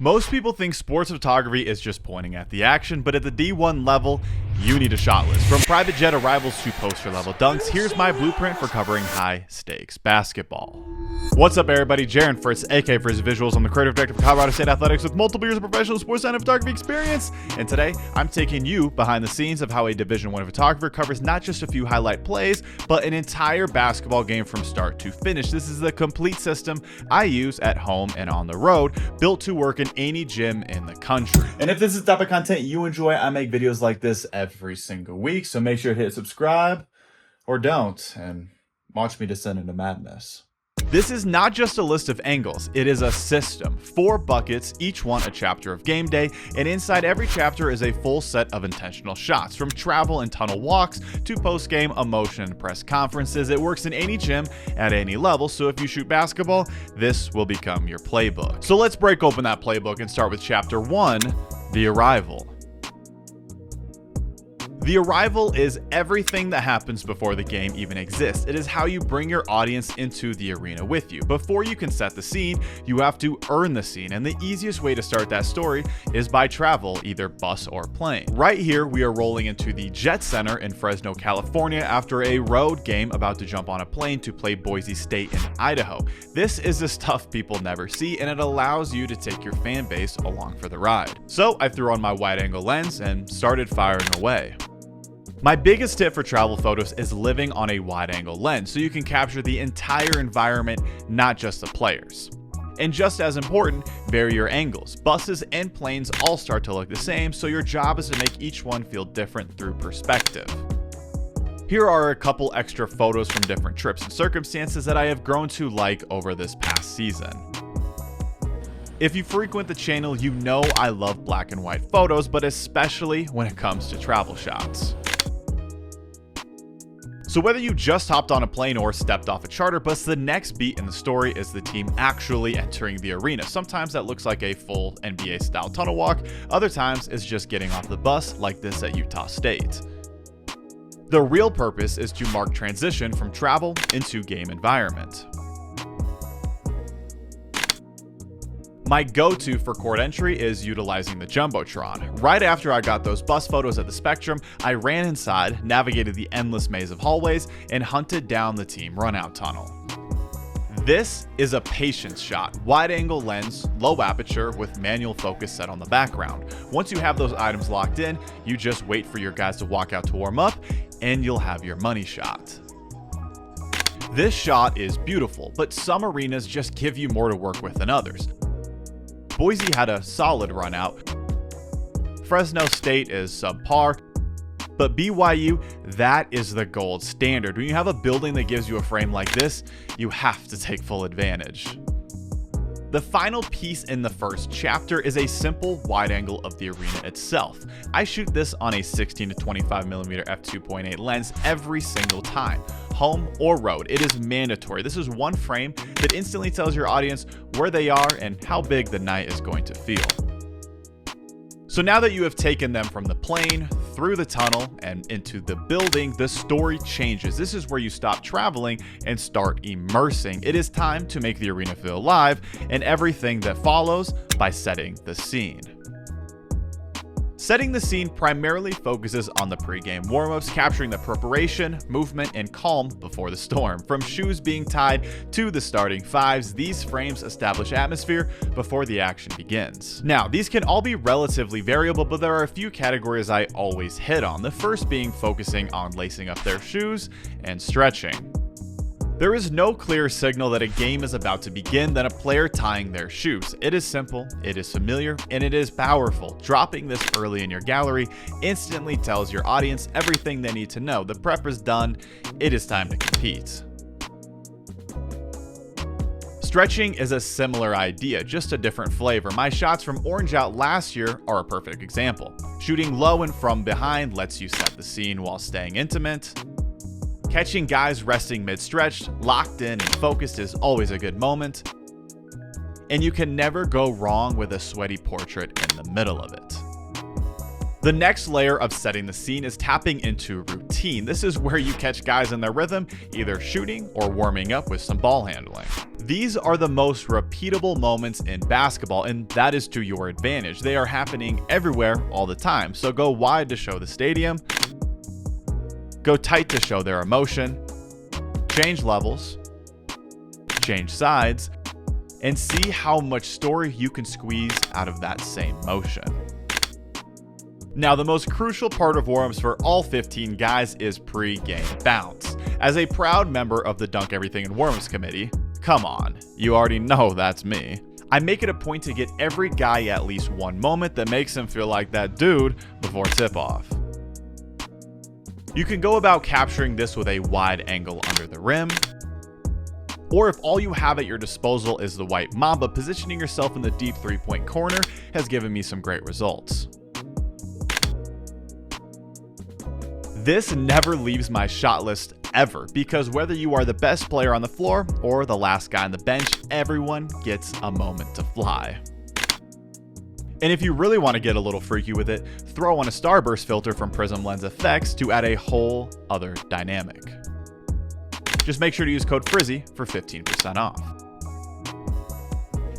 Most people think sports photography is just pointing at the action, but at the D1 level, you need a shot list. From private jet arrivals to poster level dunks, here's my blueprint for covering high stakes basketball. What's up everybody, Jaron Fritz, aka FrizzyVisuals. I'm the creative director for Colorado State Athletics with multiple years of professional sports and photography experience. And today, I'm taking you behind the scenes of how a Division I photographer covers not just a few highlight plays, but an entire basketball game from start to finish. This is the complete system I use at home and on the road, built to work in any gym in the country. And if this is the type of content you enjoy, I make videos like this every single week, so make sure to hit subscribe or don't and watch me descend into madness. This is not just a list of angles, it is a system. 4 buckets, each one a chapter of game day, and inside every chapter is a full set of intentional shots. From travel and tunnel walks to post-game emotion and press conferences, it works in any gym at any level, so if you shoot basketball, this will become your playbook. So let's break open that playbook and start with chapter 1, the arrival. The arrival is everything that happens before the game even exists. It is how you bring your audience into the arena with you. Before you can set the scene, you have to earn the scene, and the easiest way to start that story is by travel, either bus or plane. Right here, we are rolling into the Jet Center in Fresno, California after a road game, about to jump on a plane to play Boise State in Idaho. This is the stuff people never see, and it allows you to take your fan base along for the ride. So I threw on my wide angle lens and started firing away. My biggest tip for travel photos is living on a wide angle lens so you can capture the entire environment, not just the players. And just as important, vary your angles. Buses and planes all start to look the same, so your job is to make each one feel different through perspective. Here are a couple extra photos from different trips and circumstances that I have grown to like over this past season. If you frequent the channel, you know I love black and white photos, but especially when it comes to travel shots. So whether you just hopped on a plane or stepped off a charter bus, the next beat in the story is the team actually entering the arena. Sometimes that looks like a full NBA style tunnel walk, other times it's just getting off the bus like this at Utah State. The real purpose is to mark transition from travel into game environment. My go-to for court entry is utilizing the Jumbotron. Right after I got those bus photos at the Spectrum, I ran inside, navigated the endless maze of hallways, and hunted down the team runout tunnel. This is a patience shot, wide angle lens, low aperture with manual focus set on the background. Once you have those items locked in, you just wait for your guys to walk out to warm up, and you'll have your money shot. This shot is beautiful, but some arenas just give you more to work with than others. Boise had a solid run out. Fresno State is subpar, but BYU, that is the gold standard. When you have a building that gives you a frame like this, you have to take full advantage. The final piece in the first chapter is a simple wide angle of the arena itself. I shoot this on a 16 to 25mm f2.8 lens every single time, home or road. It is mandatory. This is one frame that instantly tells your audience where they are and how big the night is going to feel. So now that you have taken them from the plane, through the tunnel, and into the building, the story changes. This is where you stop traveling and start immersing. It is time to make the arena feel alive, and everything that follows by setting the scene. Setting the scene primarily focuses on the pre-game warm-ups, capturing the preparation, movement, and calm before the storm. From shoes being tied to the starting fives, these frames establish atmosphere before the action begins. Now, these can all be relatively variable, but there are a few categories I always hit on. The first being focusing on lacing up their shoes and stretching. There is no clearer signal that a game is about to begin than a player tying their shoes. It is simple, it is familiar, and it is powerful. Dropping this early in your gallery instantly tells your audience everything they need to know. The prep is done, it is time to compete. Stretching is a similar idea, just a different flavor. My shots from Orange Out last year are a perfect example. Shooting low and from behind lets you set the scene while staying intimate. Catching guys resting mid-stretch, locked in and focused is always a good moment. And you can never go wrong with a sweaty portrait in the middle of it. The next layer of setting the scene is tapping into routine. This is where you catch guys in their rhythm, either shooting or warming up with some ball handling. These are the most repeatable moments in basketball, and that is to your advantage. They are happening everywhere all the time, so go wide to show the stadium, go tight to show their emotion, change levels, change sides, and see how much story you can squeeze out of that same motion. Now, the most crucial part of warm-ups for all 15 guys is pre-game bounce. As a proud member of the Dunk Everything in Warm-ups committee, come on, you already know that's me. I make it a point to get every guy at least one moment that makes him feel like that dude before tip-off. You can go about capturing this with a wide angle under the rim, or if all you have at your disposal is the white mamba, positioning yourself in the deep three-point corner has given me some great results. This never leaves my shot list ever, because whether you are the best player on the floor or the last guy on the bench, everyone gets a moment to fly. And if you really want to get a little freaky with it, throw on a starburst filter from PrismLens FX to add a whole other dynamic. Just make sure to use code FRIZZY for 15% off.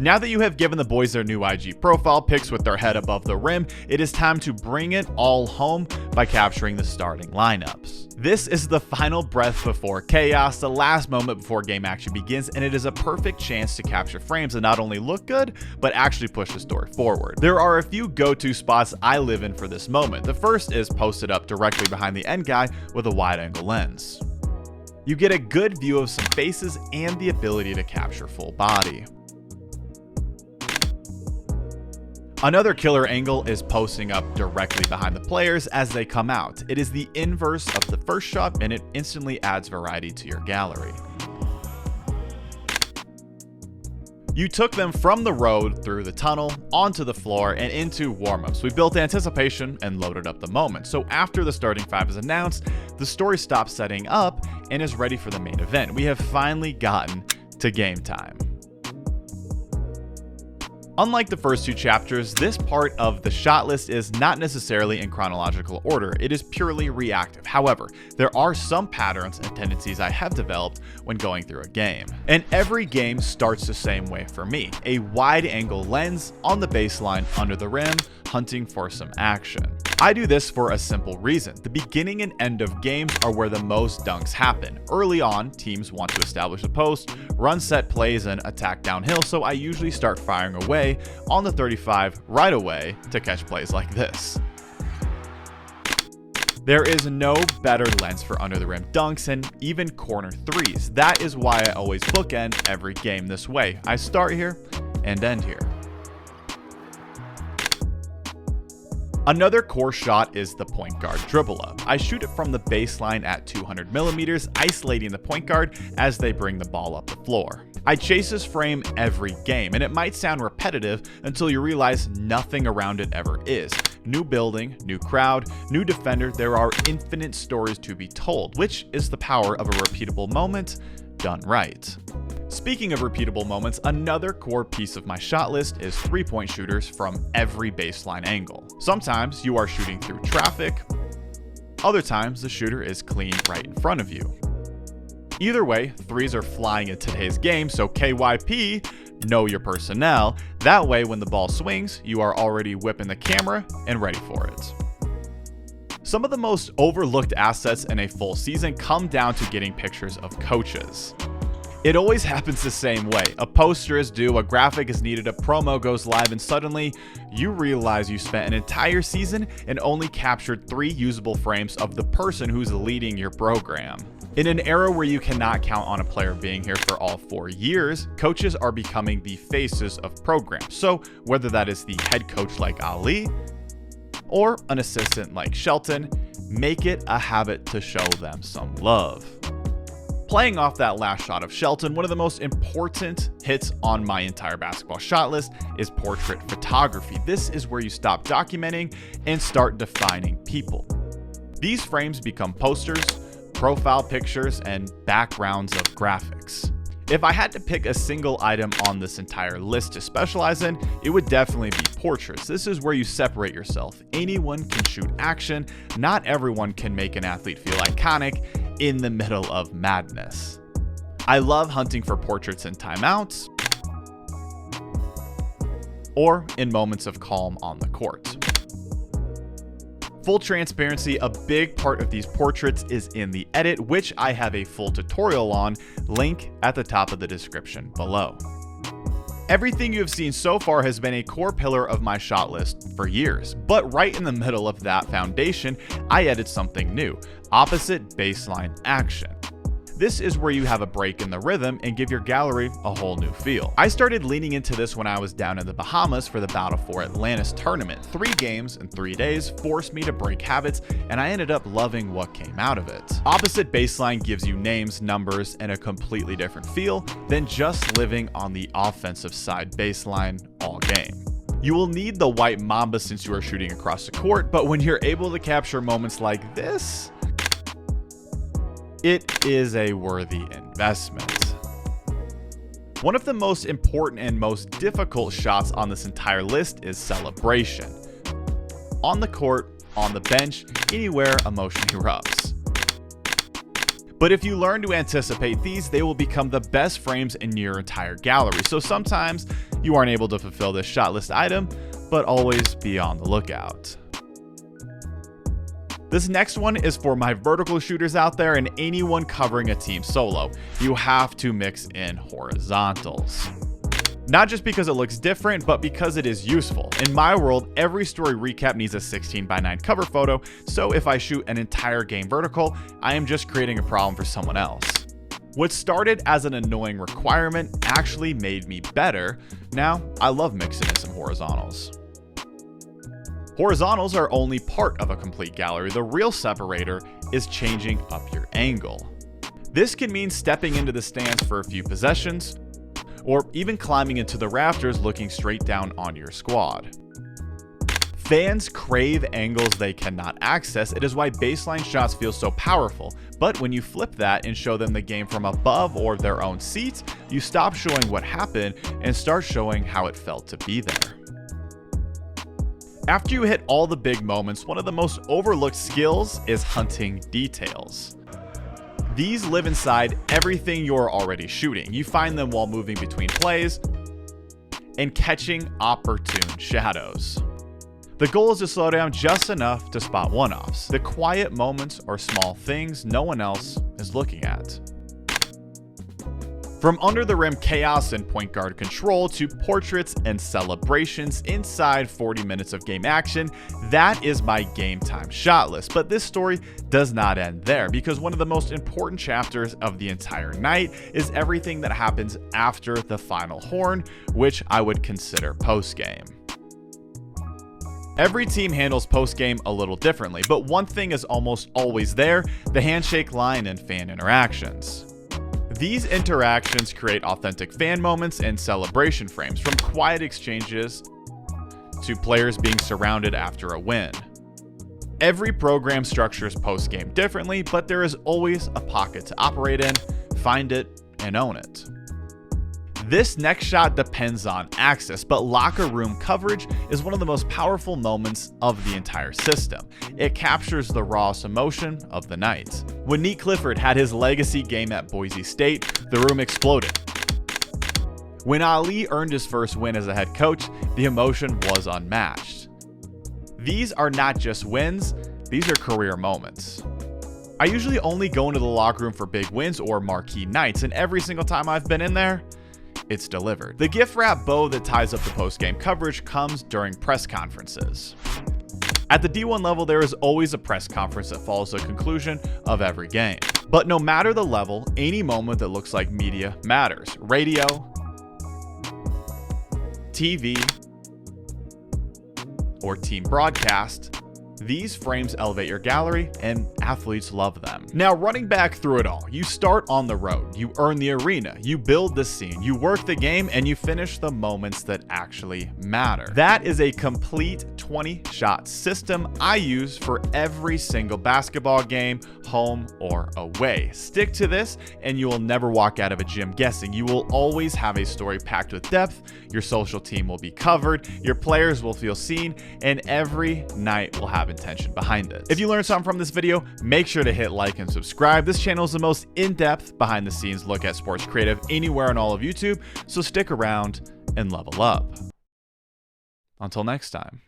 Now that you have given the boys their new IG profile pics with their head above the rim, it is time to bring it all home by capturing the starting lineups. This is the final breath before chaos, the last moment before game action begins, and it is a perfect chance to capture frames that not only look good, but actually push the story forward. There are a few go-to spots I live in for this moment. The first is posted up directly behind the end guy with a wide-angle lens. You get a good view of some faces and the ability to capture full body. Another killer angle is posting up directly behind the players as they come out. It is the inverse of the first shot, and it instantly adds variety to your gallery. You took them from the road, through the tunnel, onto the floor, and into warm-ups. We built anticipation and loaded up the moment. So after the starting five is announced, the story stops setting up and is ready for the main event. We have finally gotten to game time. Unlike the first two chapters, this part of the shot list is not necessarily in chronological order. It is purely reactive. However, there are some patterns and tendencies I have developed when going through a game. And every game starts the same way for me. A wide angle lens on the baseline under the rim, hunting for some action. I do this for a simple reason. The beginning and end of games are where the most dunks happen. Early on, teams want to establish a post, run set plays, and attack downhill, so I usually start firing away on the 35 right away to catch plays like this. There is no better lens for under the rim dunks and even corner threes. That is why I always bookend every game this way. I start here and end here. Another core shot is the point guard dribble up. I shoot it from the baseline at 200 millimeters, isolating the point guard as they bring the ball up the floor. I chase this frame every game, and it might sound repetitive until you realize nothing around it ever is. New building, new crowd, new defender, there are infinite stories to be told, which is the power of a repeatable moment done right. Speaking of repeatable moments, another core piece of my shot list is three-point shooters from every baseline angle. Sometimes you are shooting through traffic, other times the shooter is clean right in front of you. Either way, threes are flying in today's game, so KYP, know your personnel. That way when the ball swings, you are already whipping the camera and ready for it. Some of the most overlooked assets in a full season come down to getting pictures of coaches. It always happens the same way. A poster is due, a graphic is needed, a promo goes live, and suddenly you realize you spent an entire season and only captured 3 usable frames of the person who's leading your program. In an era where you cannot count on a player being here for all 4 years, coaches are becoming the faces of programs. So whether that is the head coach like Ali or an assistant like Shelton, make it a habit to show them some love. Playing off that last shot of Shelton, one of the most important hits on my entire basketball shot list is portrait photography. This is where you stop documenting and start defining people. These frames become posters, profile pictures, and backgrounds of graphics. If I had to pick a single item on this entire list to specialize in, it would definitely be portraits. This is where you separate yourself. Anyone can shoot action. Not everyone can make an athlete feel iconic in the middle of madness. I love hunting for portraits in timeouts or in moments of calm on the court. Full transparency, a big part of these portraits is in the edit, which I have a full tutorial on, link at the top of the description below. Everything you have seen so far has been a core pillar of my shot list for years, but right in the middle of that foundation, I added something new: opposite baseline action. This is where you have a break in the rhythm and give your gallery a whole new feel. I started leaning into this when I was down in the Bahamas for the Battle for Atlantis tournament. 3 games in 3 days forced me to break habits, and I ended up loving what came out of it. Opposite baseline gives you names, numbers, and a completely different feel than just living on the offensive side baseline all game. You will need the white mamba since you are shooting across the court, but when you're able to capture moments like this, it is a worthy investment. One of the most important and most difficult shots on this entire list is celebration. On the court, on the bench, anywhere emotion erupts. But if you learn to anticipate these, they will become the best frames in your entire gallery. So sometimes you aren't able to fulfill this shot list item, but always be on the lookout. This next one is for my vertical shooters out there and anyone covering a team solo. You have to mix in horizontals. Not just because it looks different, but because it is useful. In my world, every story recap needs a 16:9 cover photo, so if I shoot an entire game vertical, I am just creating a problem for someone else. What started as an annoying requirement actually made me better. Now, I love mixing in some horizontals. Horizontals are only part of a complete gallery. The real separator is changing up your angle. This can mean stepping into the stands for a few possessions, or even climbing into the rafters looking straight down on your squad. Fans crave angles they cannot access. It is why baseline shots feel so powerful. But when you flip that and show them the game from above or their own seat, you stop showing what happened and start showing how it felt to be there. After you hit all the big moments, one of the most overlooked skills is hunting details. These live inside everything you're already shooting. You find them while moving between plays and catching opportune shadows. The goal is to slow down just enough to spot one-offs, the quiet moments or small things no one else is looking at. From under the rim chaos and point guard control to portraits and celebrations inside 40 minutes of game action, that is my game time shot list. But this story does not end there, because one of the most important chapters of the entire night is everything that happens after the final horn, which I would consider postgame. Every team handles postgame a little differently, but one thing is almost always there: the handshake line and fan interactions. These interactions create authentic fan moments and celebration frames, from quiet exchanges to players being surrounded after a win. Every program structures postgame differently, but there is always a pocket to operate in. Find it and own it. This next shot depends on access, but locker room coverage is one of the most powerful moments of the entire system. It captures the rawest emotion of the night. When Nick Clifford had his legacy game at Boise State, the room exploded. When Ali earned his first win as a head coach, the emotion was unmatched. These are not just wins, these are career moments. I usually only go into the locker room for big wins or marquee nights, and every single time I've been in there, it's delivered. The gift wrap bow that ties up the post-game coverage comes during press conferences. At the D1 level, there is always a press conference that follows the conclusion of every game. But no matter the level, any moment that looks like media matters. Radio, TV, or team broadcast, These frames elevate your gallery, and athletes love them. Now, running back through it all, you start on the road, you earn the arena, you build the scene, you work the game, and you finish the moments that actually matter. That is a complete 20-shot system I use for every single basketball game, home or away. Stick to this, and you will never walk out of a gym guessing. You will always have a story packed with depth, your social team will be covered, your players will feel seen, and every night will have intention behind it. If you learned something from this video, make sure to hit like and subscribe. This channel is the most in-depth, behind-the-scenes look at sports creative anywhere on all of YouTube, so stick around and level up. Until next time.